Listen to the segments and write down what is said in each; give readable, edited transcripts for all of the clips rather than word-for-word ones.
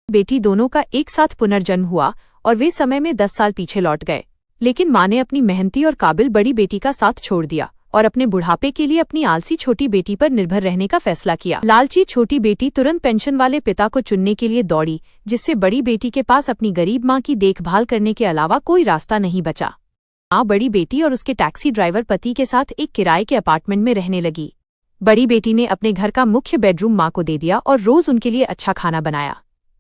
बेटी दोनों का एक साथ पुनर्जन्म हुआ और वे समय में 10 साल पीछे लौट गए। लेकिन माँ ने अपनी मेहनती और काबिल बड़ी बेटी का साथ छोड़ दिया और अपने बुढ़ापे के लिए अपनी आलसी छोटी बेटी पर निर्भर रहने का फैसला किया। लालची छोटी बेटी तुरंत पेंशन वाले पिता को चुनने के लिए दौड़ी, जिससे बड़ी बेटी के पास अपनी गरीब माँ की देखभाल करने के अलावा कोई रास्ता नहीं बचा। माँ बड़ी बेटी और उसके टैक्सी ड्राइवर पति के साथ एक किराए के अपार्टमेंट में रहने लगी। बड़ी बेटी ने अपने घर का मुख्य बेडरूम माँ को दे दिया और रोज उनके लिए अच्छा खाना बनाया,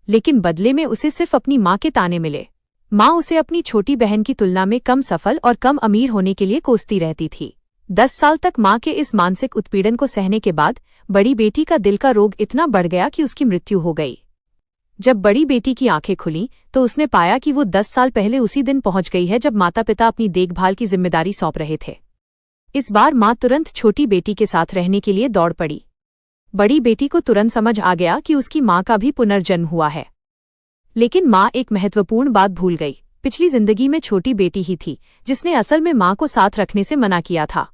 लेकिन बदले में उसे सिर्फ अपनी माँ के ताने मिले। माँ उसे अपनी छोटी बहन की तुलना में कम सफल और कम अमीर होने के लिए कोसती रहती थी। 10 साल तक माँ के इस मानसिक उत्पीड़न को सहने के बाद बड़ी बेटी का दिल का रोग इतना बढ़ गया कि उसकी मृत्यु हो गई। जब बड़ी बेटी की आंखें खुलीं तो उसने पाया कि वो 10 साल पहले उसी दिन पहुंच गई है जब माता पिता अपनी देखभाल की जिम्मेदारी सौंप रहे थे। इस बार माँ तुरंत छोटी बेटी के साथ रहने के लिए दौड़ पड़ी। बड़ी बेटी को तुरंत समझ आ गया कि उसकी माँ का भी पुनर्जन्म हुआ है, लेकिन माँ एक महत्वपूर्ण बात भूल गई। पिछली जिंदगी में छोटी बेटी ही थी जिसने असल में माँ को साथ रखने से मना किया था।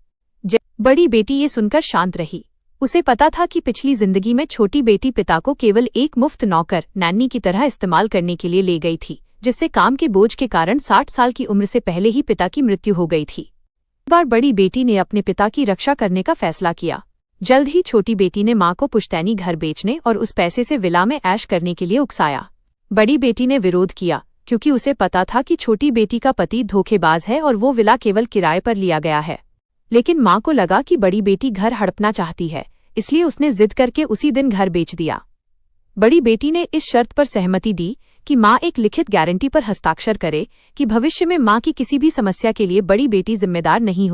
बड़ी बेटी ये सुनकर शांत रही। उसे पता था कि पिछली जिंदगी में छोटी बेटी पिता को केवल एक मुफ्त नौकर नैनी की तरह इस्तेमाल करने के लिए ले गई थी, जिससे काम के बोझ के कारण 60 साल की उम्र से पहले ही पिता की मृत्यु हो गई थी। इस बार बड़ी बेटी ने अपने पिता की रक्षा करने का फैसला किया। जल्द ही छोटी बेटी ने माँ को पुश्तैनी घर बेचने और उस पैसे से विला में ऐश करने के लिए उकसाया। बड़ी बेटी ने विरोध किया क्योंकि उसे पता था कि छोटी बेटी का पति धोखेबाज है और वो विला केवल किराए पर लिया गया है। लेकिन माँ को लगा कि बड़ी बेटी घर हड़पना चाहती है, इसलिए उसने जिद करके उसी दिन घर बेच दिया। बड़ी बेटी ने इस शर्त पर सहमति दी कि माँ एक लिखित गारंटी पर हस्ताक्षर करे कि भविष्य में माँ की किसी भी समस्या के लिए बड़ी बेटी जिम्मेदार नहीं हो।